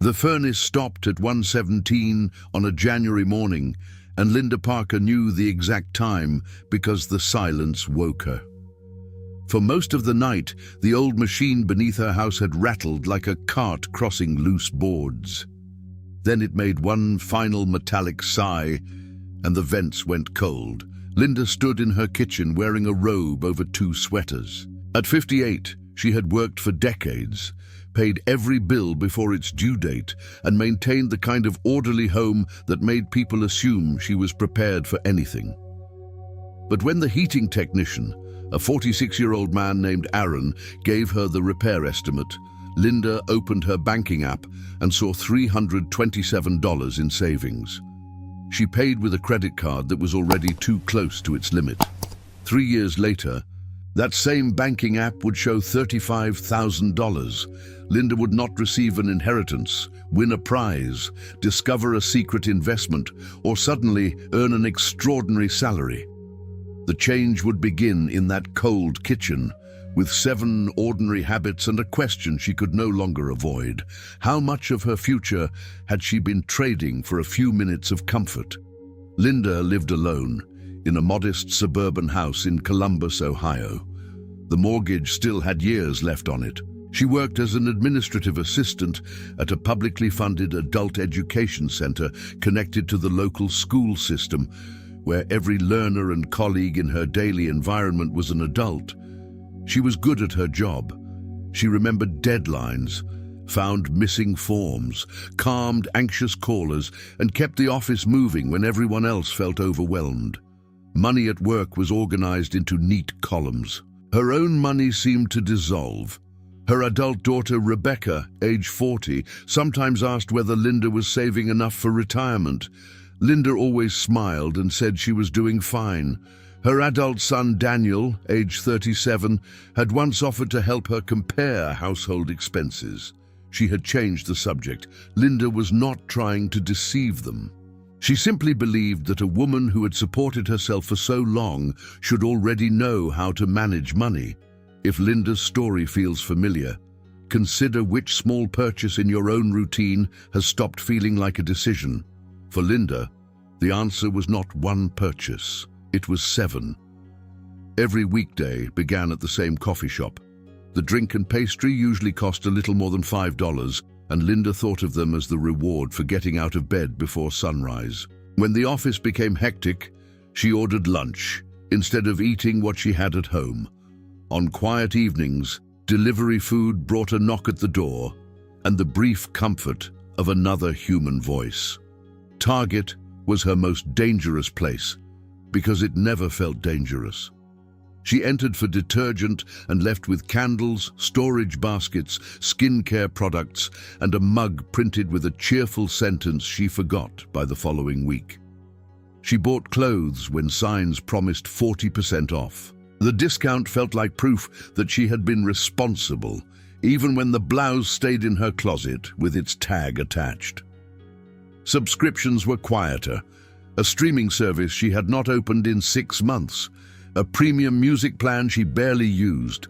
The furnace stopped at 1:17 on a January morning, and Linda Parker knew the exact time because the silence woke her. For most of the night, the old machine beneath her house had rattled like a cart crossing loose boards. Then it made one final metallic sigh, and the vents went cold. Linda stood in her kitchen wearing a robe over 2 sweaters. At 58, she had worked for decades, paid every bill before its due date, and maintained the kind of orderly home that made people assume she was prepared for anything. But when the heating technician, a 46-year-old man named Aaron, gave her the repair estimate, Linda opened her banking app and saw $327 in savings. She paid with a credit card that was already too close to its limit. 3 years later, that same banking app would show $35,000. Linda would not receive an inheritance, win a prize, discover a secret investment, or suddenly earn an extraordinary salary. The change would begin in that cold kitchen, with 7 ordinary habits and a question she could no longer avoid. How much of her future had she been trading for a few minutes of comfort? Linda lived alone, in a modest suburban house in Columbus, Ohio. The mortgage still had years left on it. She worked as an administrative assistant at a publicly funded adult education center connected to the local school system, where every learner and colleague in her daily environment was an adult. She was good at her job. She remembered deadlines, found missing forms, calmed anxious callers, and kept the office moving when everyone else felt overwhelmed. Money at work was organized into neat columns. Her own money seemed to dissolve. Her adult daughter, Rebecca, age 40, sometimes asked whether Linda was saving enough for retirement. Linda always smiled and said she was doing fine. Her adult son, Daniel, age 37, had once offered to help her compare household expenses. She had changed the subject. Linda was not trying to deceive them. She simply believed that a woman who had supported herself for so long should already know how to manage money. If Linda's story feels familiar, consider which small purchase in your own routine has stopped feeling like a decision. For Linda, the answer was not one purchase. It was 7. Every weekday began at the same coffee shop. The drink and pastry usually cost a little more than $5, and Linda thought of them as the reward for getting out of bed before sunrise. When the office became hectic, she ordered lunch instead of eating what she had at home. On quiet evenings, delivery food brought a knock at the door and the brief comfort of another human voice. Target was her most dangerous place because it never felt dangerous. She entered for detergent and left with candles, storage baskets, skincare products, and a mug printed with a cheerful sentence she forgot by the following week. She bought clothes when signs promised 40% off. The discount felt like proof that she had been responsible, even when the blouse stayed in her closet with its tag attached. Subscriptions were quieter. A streaming service she had not opened in 6 months, a premium music plan she barely used,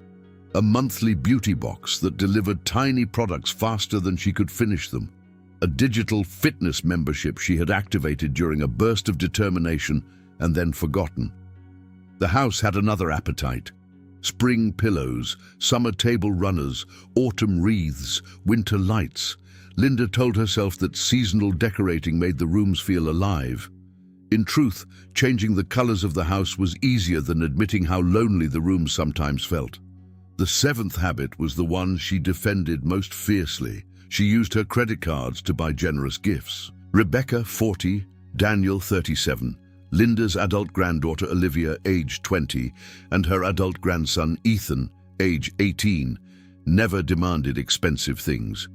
a monthly beauty box that delivered tiny products faster than she could finish them, a digital fitness membership she had activated during a burst of determination and then forgotten. The house had another appetite. Spring pillows, summer table runners, autumn wreaths, winter lights. Linda told herself that seasonal decorating made the rooms feel alive. In truth, changing the colors of the house was easier than admitting how lonely the rooms sometimes felt. The 7th habit was the one she defended most fiercely. She used her credit cards to buy generous gifts. Rebecca, 40, Daniel, 37, Linda's adult granddaughter Olivia, age 20, and her adult grandson Ethan, age 18, never demanded expensive things.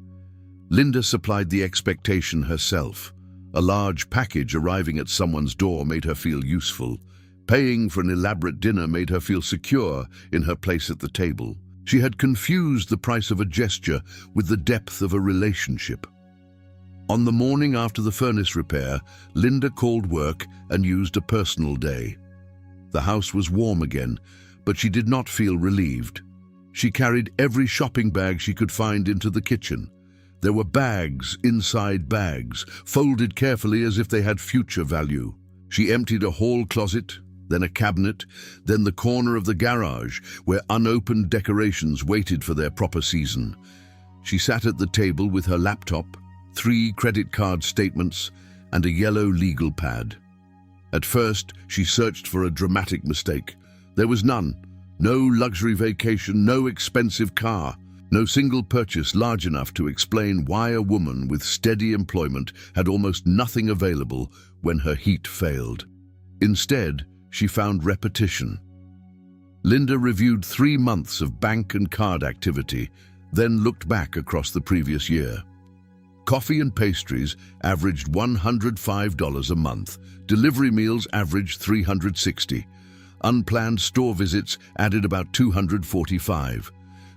Linda supplied the expectation herself. A large package arriving at someone's door made her feel useful. Paying for an elaborate dinner made her feel secure in her place at the table. She had confused the price of a gesture with the depth of a relationship. On the morning after the furnace repair, Linda called work and used a personal day. The house was warm again, but she did not feel relieved. She carried every shopping bag she could find into the kitchen. There were bags inside bags, folded carefully as if they had future value. She emptied a hall closet, then a cabinet, then the corner of the garage where unopened decorations waited for their proper season. She sat at the table with her laptop, 3 credit card statements, and a yellow legal pad. At first, she searched for a dramatic mistake. There was none. No luxury vacation, no expensive car, no single purchase large enough to explain why a woman with steady employment had almost nothing available when her heat failed. Instead, she found repetition. Linda reviewed 3 months of bank and card activity, then looked back across the previous year. Coffee and pastries averaged $105 a month. Delivery meals averaged $360. Unplanned store visits added about $245.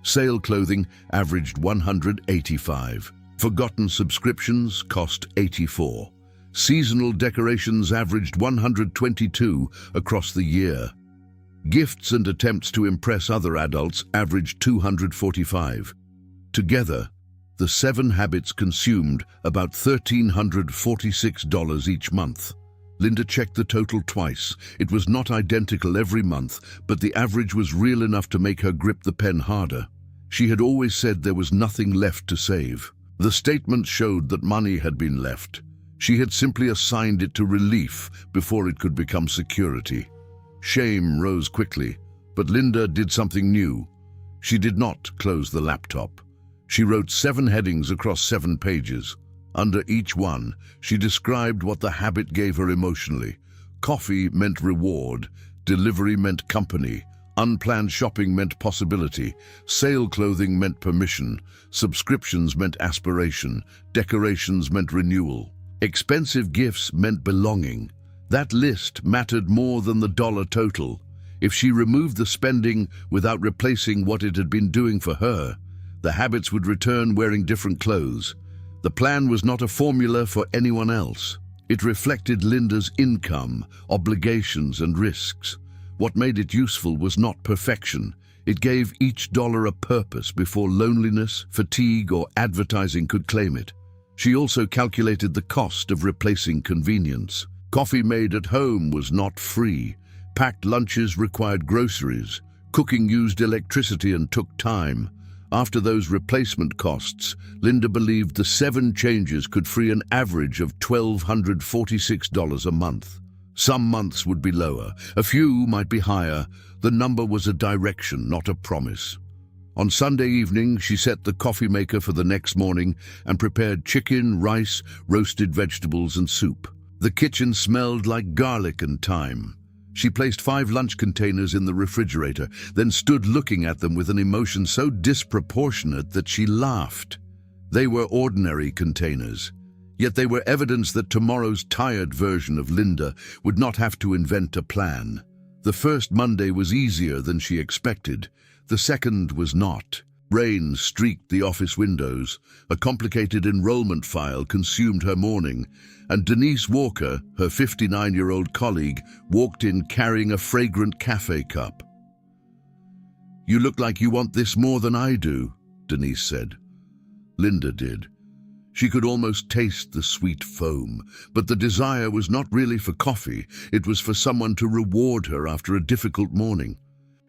Sale clothing averaged $185. Forgotten subscriptions cost $84. Seasonal decorations averaged $122 across the year. Gifts and attempts to impress other adults averaged $245. Together, the 7 habits consumed about $1,346 each month. Linda checked the total twice. It was not identical every month, but the average was real enough to make her grip the pen harder. She had always said there was nothing left to save. The statement showed that money had been left. She had simply assigned it to relief before it could become security. Shame rose quickly, but Linda did something new. She did not close the laptop. She wrote 7 headings across 7 pages. Under each one, she described what the habit gave her emotionally. Coffee meant reward, delivery meant company, unplanned shopping meant possibility, sale clothing meant permission, subscriptions meant aspiration, decorations meant renewal. Expensive gifts meant belonging. That list mattered more than the dollar total. If she removed the spending without replacing what it had been doing for her, the habits would return wearing different clothes. The plan was not a formula for anyone else. It reflected Linda's income, obligations, and risks. What made it useful was not perfection. It gave each dollar a purpose before loneliness, fatigue, or advertising could claim it. She also calculated the cost of replacing convenience. Coffee made at home was not free. Packed lunches required groceries. Cooking used electricity and took time. After those replacement costs, Linda believed the 7 changes could free an average of $1,246 a month. Some months would be lower, a few might be higher. The number was a direction, not a promise. On Sunday evening, she set the coffee maker for the next morning and prepared chicken, rice, roasted vegetables, and soup. The kitchen smelled like garlic and thyme. She placed 5 lunch containers in the refrigerator, then stood looking at them with an emotion so disproportionate that she laughed. They were ordinary containers, yet they were evidence that tomorrow's tired version of Linda would not have to invent a plan. The first Monday was easier than she expected. The second was not. Rain streaked the office windows. A complicated enrollment file consumed her morning, and Denise Walker, her 59-year-old colleague, walked in carrying a fragrant cafe cup. "You look like you want this more than I do," Denise said. Linda did. She could almost taste the sweet foam, but the desire was not really for coffee. It was for someone to reward her after a difficult morning.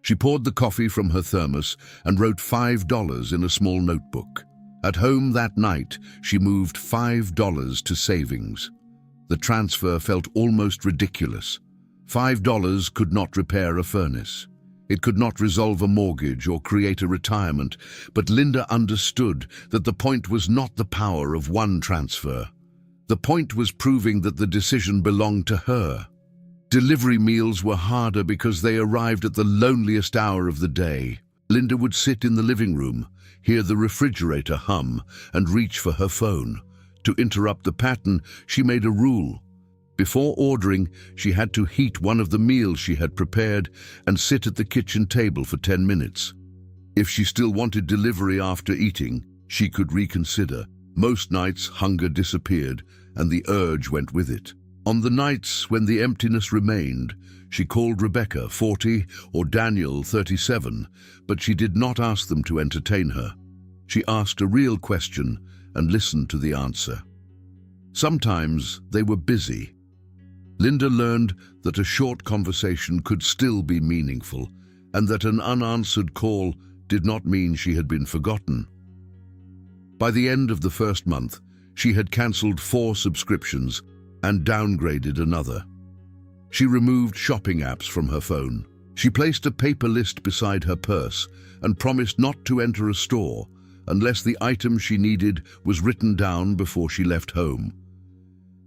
She poured the coffee from her thermos and wrote $5 in a small notebook. At home that night, she moved $5 to savings. The transfer felt almost ridiculous. $5 could not repair a furnace. It could not resolve a mortgage or create a retirement, but Linda understood that the point was not the power of one transfer. The point was proving that the decision belonged to her. Delivery meals were harder because they arrived at the loneliest hour of the day. Linda would sit in the living room, hear the refrigerator hum, and reach for her phone. To interrupt the pattern, she made a rule. Before ordering, she had to heat one of the meals she had prepared and sit at the kitchen table for 10 minutes. If she still wanted delivery after eating, she could reconsider. Most nights, hunger disappeared, and the urge went with it. On the nights when the emptiness remained, she called Rebecca, 40, or Daniel, 37, but she did not ask them to entertain her. She asked a real question, and listened to the answer. Sometimes they were busy. Linda learned that a short conversation could still be meaningful, and that an unanswered call did not mean she had been forgotten. By the end of the first month, she had cancelled 4 subscriptions and downgraded another. She removed shopping apps from her phone. She placed a paper list beside her purse and promised not to enter a store unless the item she needed was written down before she left home.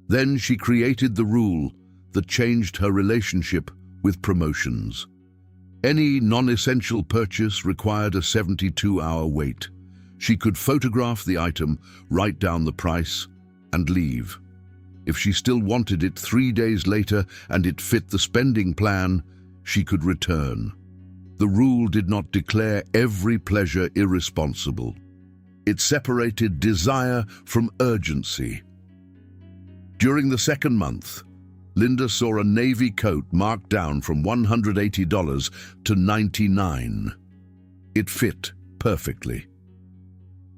Then she created the rule that changed her relationship with promotions. Any non-essential purchase required a 72-hour wait. She could photograph the item, write down the price, and leave. If she still wanted it 3 days later and it fit the spending plan, she could return. The rule did not declare every pleasure irresponsible. It separated desire from urgency. During the second month, Linda saw a navy coat marked down from $180 to $99. It fit perfectly.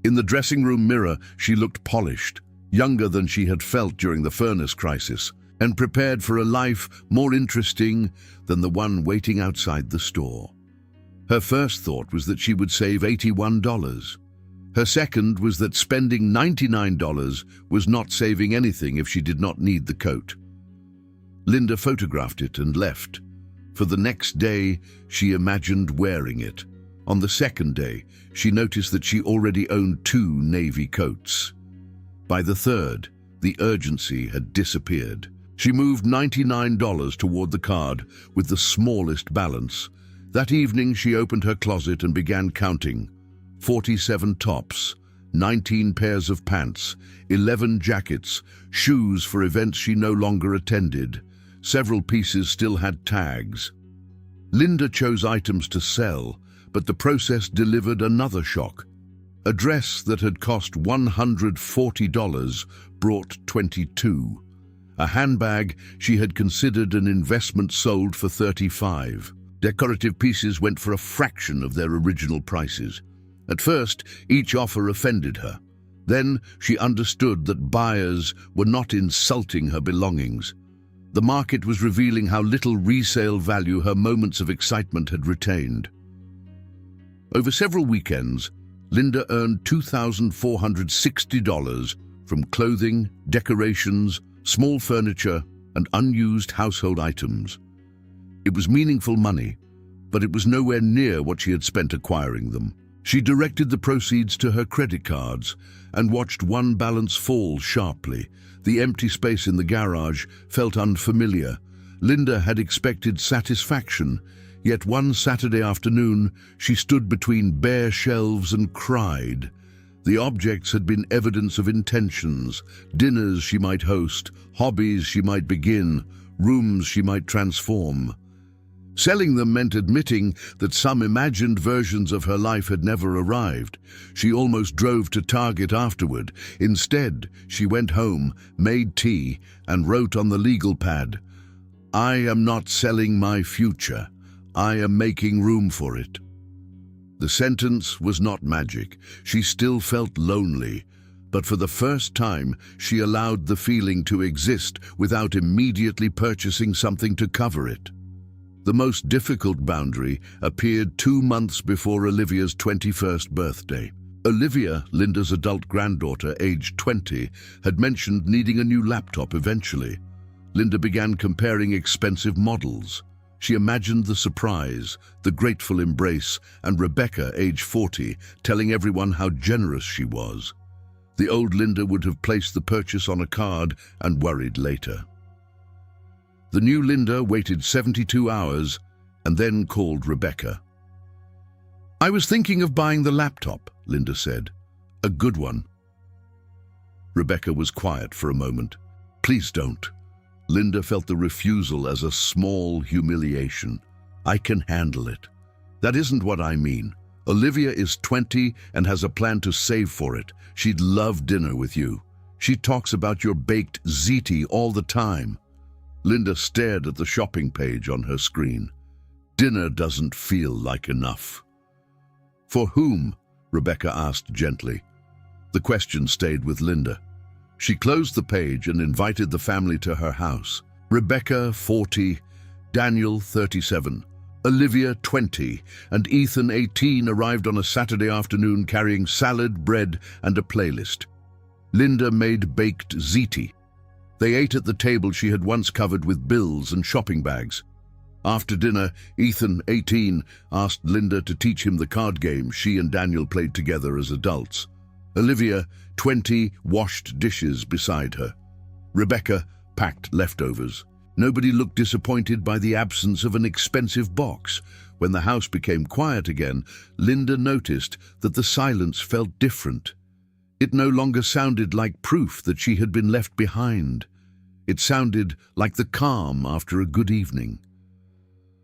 In the dressing room mirror, she looked polished, younger than she had felt during the furnace crisis, and prepared for a life more interesting than the one waiting outside the store. Her first thought was that she would save $81. Her second was that spending $99 was not saving anything if she did not need the coat. Linda photographed it and left. For the next day, she imagined wearing it. On the second day, she noticed that she already owned 2 navy coats. By the third, the urgency had disappeared. She moved $99 toward the card with the smallest balance. That evening, she opened her closet and began counting. 47 tops, 19 pairs of pants, 11 jackets, shoes for events she no longer attended. Several pieces still had tags. Linda chose items to sell, but the process delivered another shock. A dress that had cost $140 brought $22. A handbag she had considered an investment sold for $35. Decorative pieces went for a fraction of their original prices. At first, each offer offended her. Then she understood that buyers were not insulting her belongings. The market was revealing how little resale value her moments of excitement had retained. Over several weekends, Linda earned $2,460 from clothing, decorations, small furniture, and unused household items. It was meaningful money, but it was nowhere near what she had spent acquiring them. She directed the proceeds to her credit cards and watched one balance fall sharply. The empty space in the garage felt unfamiliar. Linda had expected satisfaction, yet one Saturday afternoon she stood between bare shelves and cried. The objects had been evidence of intentions, dinners she might host, hobbies she might begin, rooms she might transform. Selling them meant admitting that some imagined versions of her life had never arrived. She almost drove to Target afterward. Instead, she went home, made tea, and wrote on the legal pad, "I am not selling my future. I am making room for it." The sentence was not magic. She still felt lonely, but for the first time, she allowed the feeling to exist without immediately purchasing something to cover it. The most difficult boundary appeared 2 months before Olivia's 21st birthday. Olivia, Linda's adult granddaughter, aged 20, had mentioned needing a new laptop eventually. Linda began comparing expensive models. She imagined the surprise, the grateful embrace, and Rebecca, age 40, telling everyone how generous she was. The old Linda would have placed the purchase on a card and worried later. The new Linda waited 72 hours and then called Rebecca. "I was thinking of buying the laptop," Linda said. "A good one." Rebecca was quiet for a moment. "Please don't." Linda felt the refusal as a small humiliation. "I can handle it." "That isn't what I mean. Olivia is 20 and has a plan to save for it. She'd love dinner with you. She talks about your baked ziti all the time." Linda stared at the shopping page on her screen. Dinner doesn't feel like enough. "For whom?" Rebecca asked gently. The question stayed with Linda. She closed the page and invited the family to her house. Rebecca, 40, Daniel, 37, Olivia, 20, and Ethan, 18, arrived on a Saturday afternoon carrying salad, bread, and a playlist. Linda made baked ziti. They ate at the table she had once covered with bills and shopping bags. After dinner, Ethan, 18, asked Linda to teach him the card game she and Daniel played together as adults. Olivia, 20, washed dishes beside her. Rebecca packed leftovers. Nobody looked disappointed by the absence of an expensive box. When the house became quiet again, Linda noticed that the silence felt different. It no longer sounded like proof that she had been left behind. It sounded like the calm after a good evening.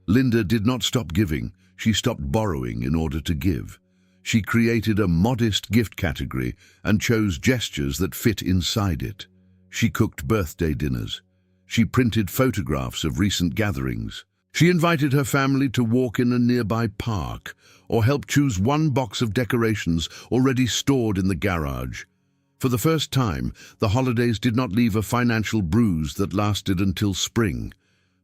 Linda did not stop giving. She stopped borrowing in order to give. She created a modest gift category and chose gestures that fit inside it. She cooked birthday dinners. She printed photographs of recent gatherings. She invited her family to walk in a nearby park or help choose one box of decorations already stored in the garage. For the first time, the holidays did not leave a financial bruise that lasted until spring.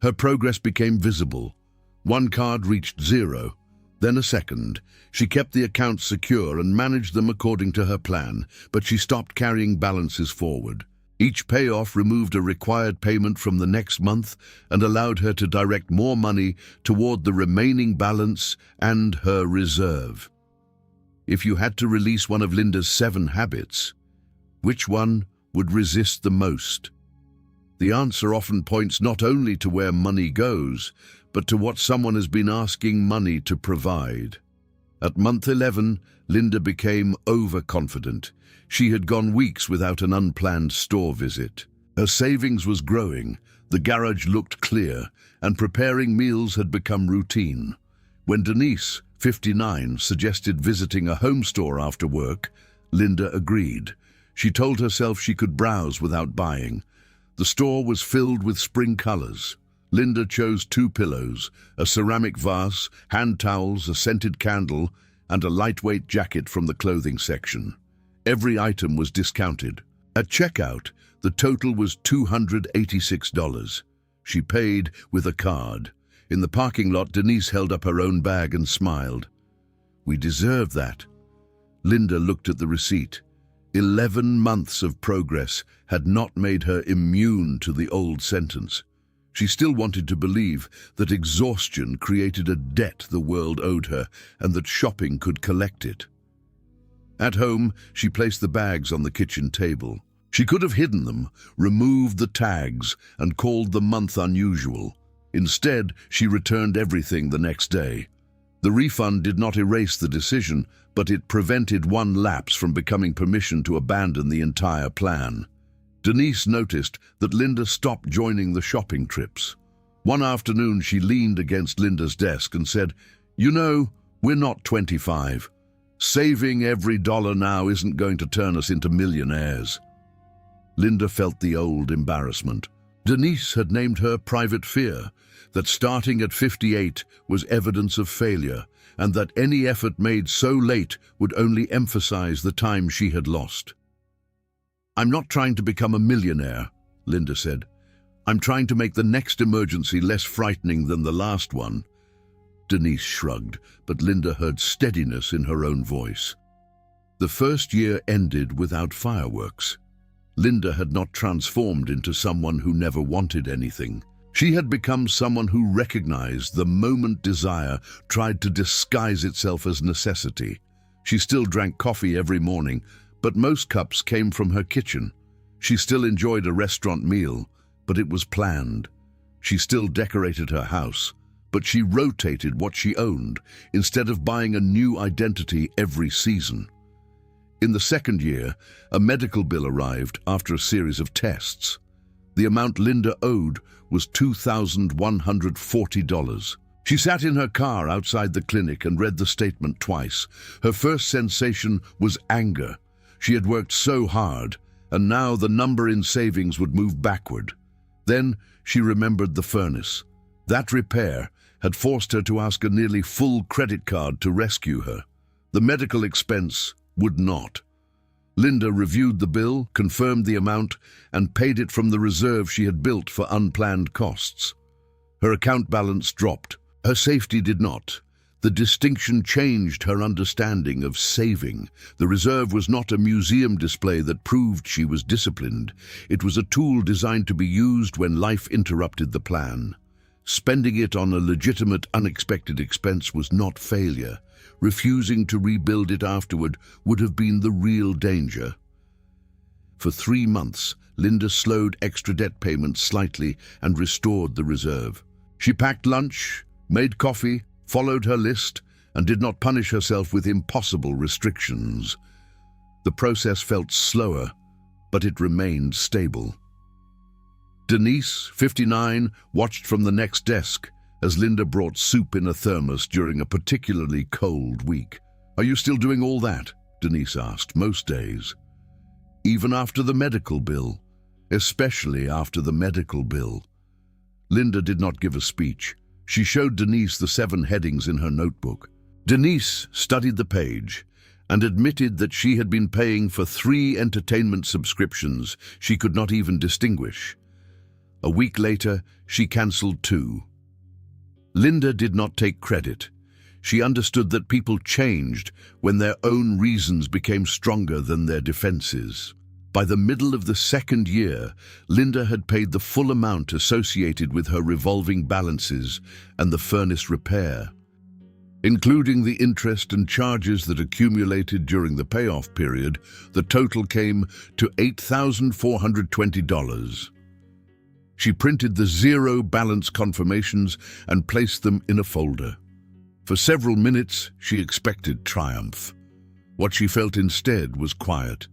Her progress became visible. One card reached 0, then a second. She kept the accounts secure and managed them according to her plan, but she stopped carrying balances forward. Each payoff removed a required payment from the next month and allowed her to direct more money toward the remaining balance and her reserve. If you had to release one of Linda's 7 habits, which one would resist the most? The answer often points not only to where money goes, but to what someone has been asking money to provide. At month 11, Linda became overconfident. She had gone weeks without an unplanned store visit. Her savings was growing, the garage looked clear, and preparing meals had become routine. When Denise, 59, suggested visiting a home store after work, Linda agreed. She told herself she could browse without buying. The store was filled with spring colors. Linda chose 2 pillows, a ceramic vase, hand towels, a scented candle, and a lightweight jacket from the clothing section. Every item was discounted. At checkout, the total was $286. She paid with a card. In the parking lot, Denise held up her own bag and smiled. "We deserve that." Linda looked at the receipt. 11 months of progress had not made her immune to the old sentence. She still wanted to believe that exhaustion created a debt the world owed her and that shopping could collect it. At home, she placed the bags on the kitchen table. She could have hidden them, removed the tags, and called the month unusual. Instead, she returned everything the next day. The refund did not erase the decision, but it prevented one lapse from becoming permission to abandon the entire plan. Denise noticed that Linda stopped joining the shopping trips. One afternoon, she leaned against Linda's desk and said, "You know, we're not 25. Saving every dollar now isn't going to turn us into millionaires." Linda felt the old embarrassment. Denise had named her private fear, that starting at 58 was evidence of failure, and that any effort made so late would only emphasize the time she had lost. "I'm not trying to become a millionaire," Linda said. "I'm trying to make the next emergency less frightening than the last one." Denise shrugged, but Linda heard steadiness in her own voice. The first year ended without fireworks. Linda had not transformed into someone who never wanted anything. She had become someone who recognized the moment desire tried to disguise itself as necessity. She still drank coffee every morning, but most cups came from her kitchen. She still enjoyed a restaurant meal, but it was planned. She still decorated her house, but she rotated what she owned instead of buying a new identity every season. In the second year, a medical bill arrived after a series of tests. The amount Linda owed was $2,140. She sat in her car outside the clinic and read the statement twice. Her first sensation was anger. She had worked so hard, and now the number in savings would move backward. Then she remembered the furnace. That repair had forced her to ask a nearly full credit card to rescue her. The medical expense would not. Linda reviewed the bill, confirmed the amount, and paid it from the reserve she had built for unplanned costs. Her account balance dropped. Her safety did not. The distinction changed her understanding of saving. The reserve was not a museum display that proved she was disciplined. It was a tool designed to be used when life interrupted the plan. Spending it on a legitimate, unexpected expense was not failure. Refusing to rebuild it afterward would have been the real danger. For 3 months, Linda slowed extra debt payments slightly and restored the reserve. She packed lunch, made coffee, followed her list, and did not punish herself with impossible restrictions. The process felt slower, but it remained stable. Denise, 59, watched from the next desk as Linda brought soup in a thermos during a particularly cold week. "Are you still doing all that?" Denise asked. "Most days." "Even after the medical bill?" "Especially after the medical bill." Linda did not give a speech. She showed Denise the 7 headings in her notebook. Denise studied the page and admitted that she had been paying for 3 entertainment subscriptions she could not even distinguish. A week later, she cancelled 2. Linda did not take credit. She understood that people changed when their own reasons became stronger than their defenses. By the middle of the 2nd year, Linda had paid the full amount associated with her revolving balances and the furnace repair. Including the interest and charges that accumulated during the payoff period, the total came to $8,420. She printed the zero balance confirmations and placed them in a folder. For several minutes, she expected triumph. What she felt instead was quiet.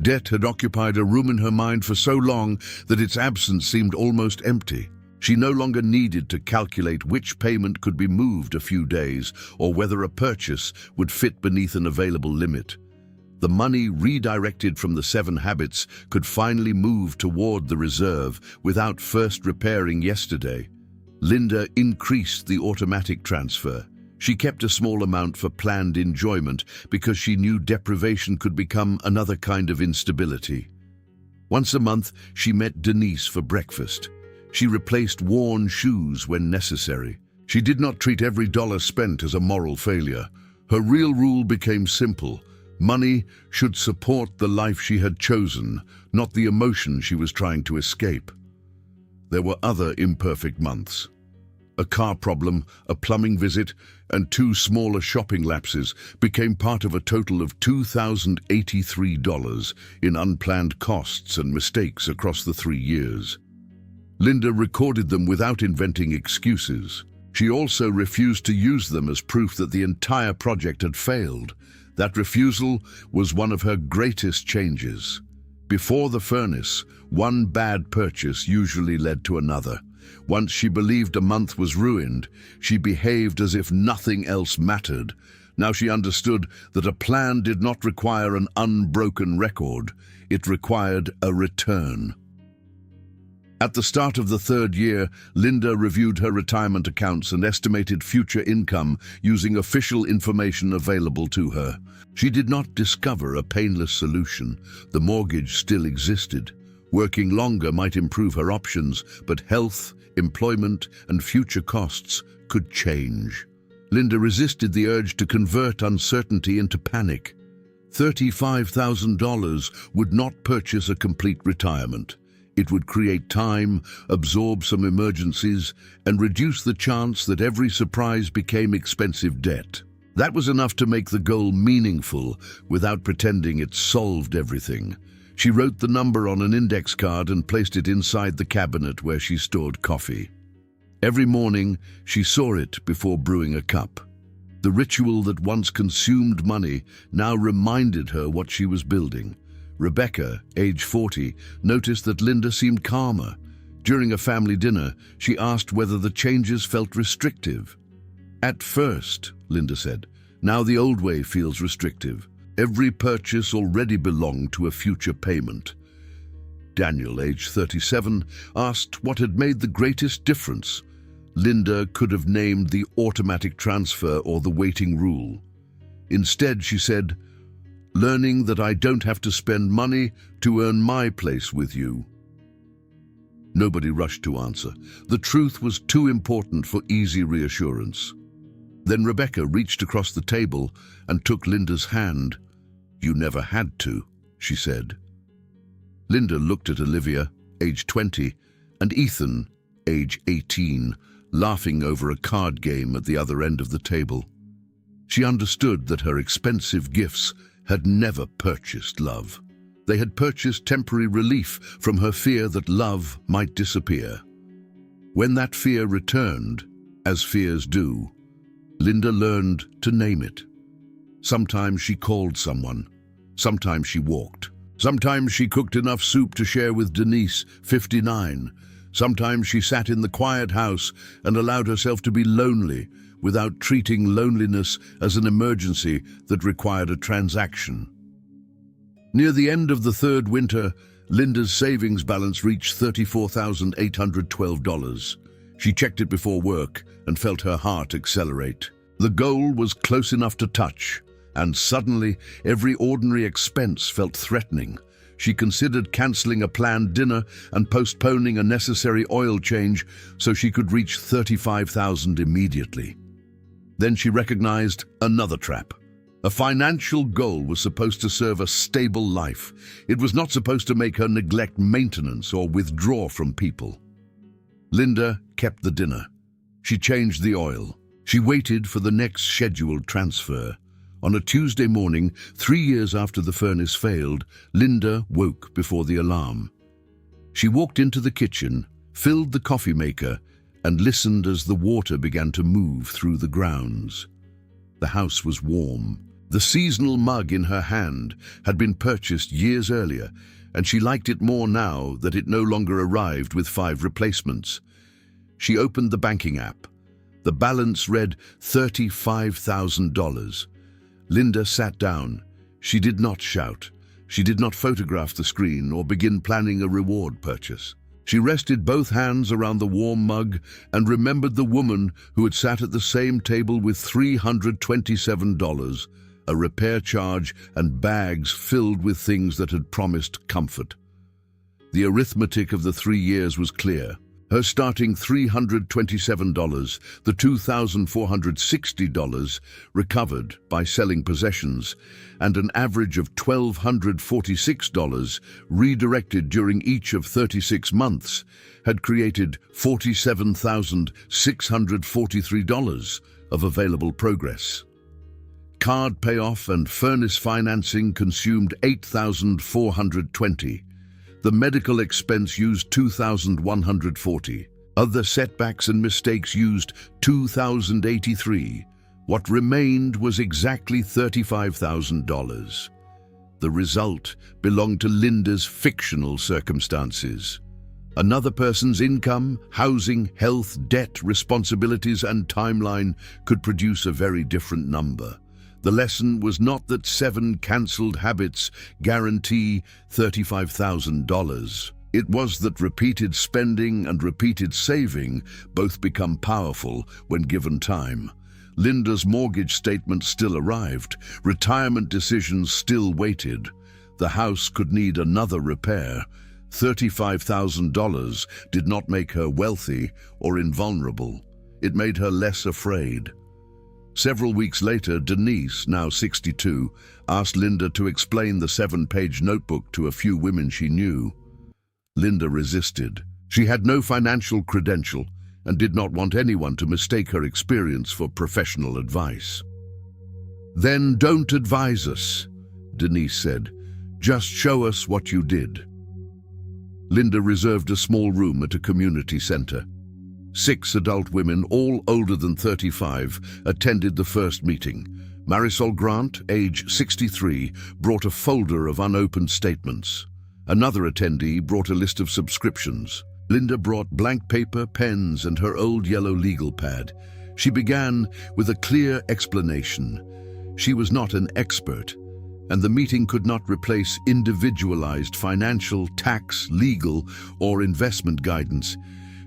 Debt had occupied a room in her mind for so long that its absence seemed almost empty. She no longer needed to calculate which payment could be moved a few days or whether a purchase would fit beneath an available limit. The money redirected from the 7 habits could finally move toward the reserve without first repairing yesterday. Linda increased the automatic transfer. She kept a small amount for planned enjoyment because she knew deprivation could become another kind of instability. Once a month, she met Denise for breakfast. She replaced worn shoes when necessary. She did not treat every dollar spent as a moral failure. Her real rule became simple. Money should support the life she had chosen, not the emotion she was trying to escape. There were other imperfect months. A car problem, a plumbing visit, and 2 smaller shopping lapses became part of a total of $2,083 in unplanned costs and mistakes across the 3 years. Linda recorded them without inventing excuses. She also refused to use them as proof that the entire project had failed. That refusal was one of her greatest changes. Before the furnace, one bad purchase usually led to another. Once she believed a month was ruined, she behaved as if nothing else mattered. Now she understood that a plan did not require an unbroken record. It required a return. At the start of the 3rd year, Linda reviewed her retirement accounts and estimated future income using official information available to her. She did not discover a painless solution. The mortgage still existed. Working longer might improve her options, but health, employment, and future costs could change. Linda resisted the urge to convert uncertainty into panic. $35,000 would not purchase a complete retirement. It would create time, absorb some emergencies, and reduce the chance that every surprise became expensive debt. That was enough to make the goal meaningful without pretending it solved everything. She wrote the number on an index card and placed it inside the cabinet where she stored coffee. Every morning, she saw it before brewing a cup. The ritual that once consumed money now reminded her what she was building. Rebecca, age 40, noticed that Linda seemed calmer. During a family dinner, she asked whether the changes felt restrictive. "At first," Linda said. "Now the old way feels restrictive. Every purchase already belonged to a future payment." Daniel, age 37, asked what had made the greatest difference. Linda could have named the automatic transfer or the waiting rule. Instead, she said, learning that I don't have to spend money to earn my place with you." Nobody rushed to answer. The truth was too important for easy reassurance. Then Rebecca reached across the table and took Linda's hand. "You never had to," she said. Linda looked at Olivia, age 20, and Ethan, age 18, laughing over a card game at the other end of the table. She understood that her expensive gifts had never purchased love. They had purchased temporary relief from her fear that love might disappear. When that fear returned, as fears do, Linda learned to name it. Sometimes she called someone. Sometimes she walked. Sometimes she cooked enough soup to share with Denise, 59. Sometimes she sat in the quiet house and allowed herself to be lonely without treating loneliness as an emergency that required a transaction. Near the end of the third winter, Linda's savings balance reached $34,812. She checked it before work and felt her heart accelerate. The goal was close enough to touch, and suddenly every ordinary expense felt threatening. She considered canceling a planned dinner and postponing a necessary oil change so she could reach $35,000 immediately. Then she recognized another trap. A financial goal was supposed to serve a stable life. It was not supposed to make her neglect maintenance or withdraw from people. Linda kept the dinner. She changed the oil. She waited for the next scheduled transfer. On a Tuesday morning, 3 years after the furnace failed, Linda woke before the alarm. She walked into the kitchen, filled the coffee maker, and listened as the water began to move through the grounds. The house was warm. The seasonal mug in her hand had been purchased years earlier, and she liked it more now that it no longer arrived with 5 replacements. She opened the banking app. The balance read $35,000. Linda sat down. She did not shout. She did not photograph the screen or begin planning a reward purchase. She rested both hands around the warm mug and remembered the woman who had sat at the same table with $327, a repair charge, and bags filled with things that had promised comfort. The arithmetic of the 3 years was clear. Her starting $327, the $2,460 recovered by selling possessions, and an average of $1,246 redirected during each of 36 months had created $47,643 of available progress. Card payoff and furnace financing consumed $8,420. The medical expense used $2,140. Other setbacks and mistakes used $2,083. What remained was exactly $35,000. The result belonged to Linda's fictional circumstances. Another person's income, housing, health, debt, responsibilities, and timeline could produce a very different number. The lesson was not that 7 cancelled habits guarantee $35,000. It was that repeated spending and repeated saving both become powerful when given time. Linda's mortgage statement still arrived. Retirement decisions still waited. The house could need another repair. $35,000 did not make her wealthy or invulnerable. It made her less afraid. Several weeks later, Denise, now 62, asked Linda to explain the 7-page notebook to a few women she knew. Linda resisted. She had no financial credential and did not want anyone to mistake her experience for professional advice. "Then don't advise us," Denise said. "Just show us what you did." Linda reserved a small room at a community center. 6 adult women, all older than 35, attended the first meeting. Marisol Grant, age 63, brought a folder of unopened statements. Another attendee brought a list of subscriptions. Linda brought blank paper, pens, and her old yellow legal pad. She began with a clear explanation. She was not an expert, and the meeting could not replace individualized financial, tax, legal, or investment guidance.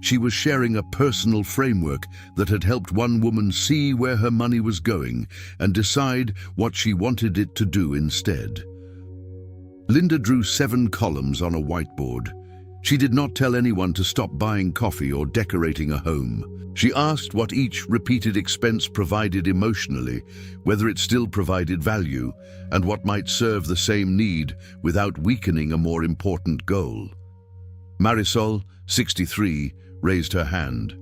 She was sharing a personal framework that had helped one woman see where her money was going and decide what she wanted it to do instead. Linda drew 7 columns on a whiteboard. She did not tell anyone to stop buying coffee or decorating a home. She asked what each repeated expense provided emotionally, whether it still provided value, and what might serve the same need without weakening a more important goal. Marisol, 63, raised her hand.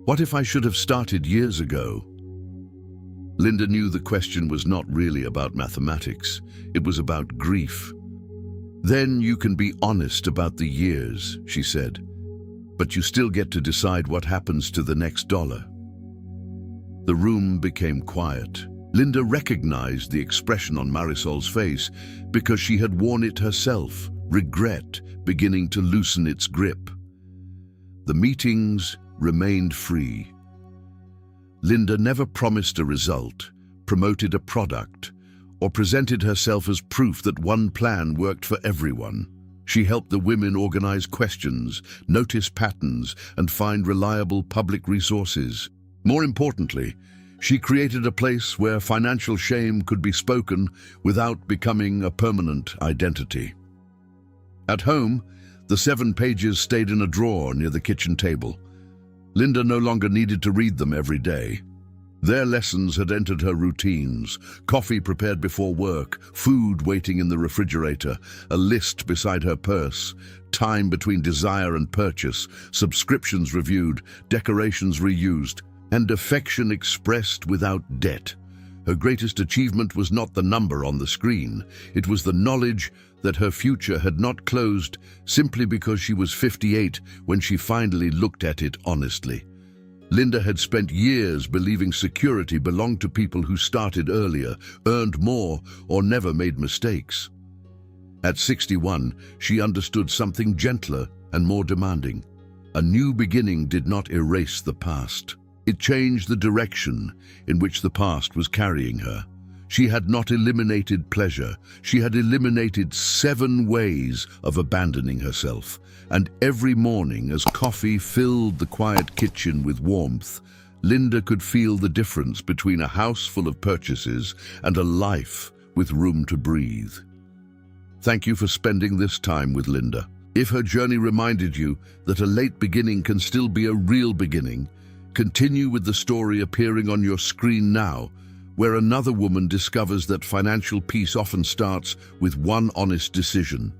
What if I should have started years ago? Linda knew the question was not really about mathematics. It was about grief. Then you can be honest about the years, she said, but you still get to decide what happens to the next dollar. The room became quiet. Linda recognized the expression on Marisol's face because she had worn it herself, regret beginning to loosen its grip. The meetings remained free. Linda never promised a result, promoted a product, or presented herself as proof that one plan worked for everyone. She helped the women organize questions, notice patterns, and find reliable public resources. More importantly, she created a place where financial shame could be spoken without becoming a permanent identity. At home, the 7 pages stayed in a drawer near the kitchen table. Linda no longer needed to read them every day. Their lessons had entered her routines: coffee prepared before work, food waiting in the refrigerator, a list beside her purse, time between desire and purchase, subscriptions reviewed, decorations reused, and affection expressed without debt. Her greatest achievement was not the number on the screen. It was the knowledge that her future had not closed simply because she was 58 when she finally looked at it honestly. Linda had spent years believing security belonged to people who started earlier, earned more, or never made mistakes. At 61, she understood something gentler and more demanding. A new beginning did not erase the past. It changed the direction in which the past was carrying her. She had not eliminated pleasure. She had eliminated 7 ways of abandoning herself. And every morning, as coffee filled the quiet kitchen with warmth, Linda could feel the difference between a house full of purchases and a life with room to breathe. Thank you for spending this time with Linda. If her journey reminded you that a late beginning can still be a real beginning, continue with the story appearing on your screen now, where another woman discovers that financial peace often starts with one honest decision.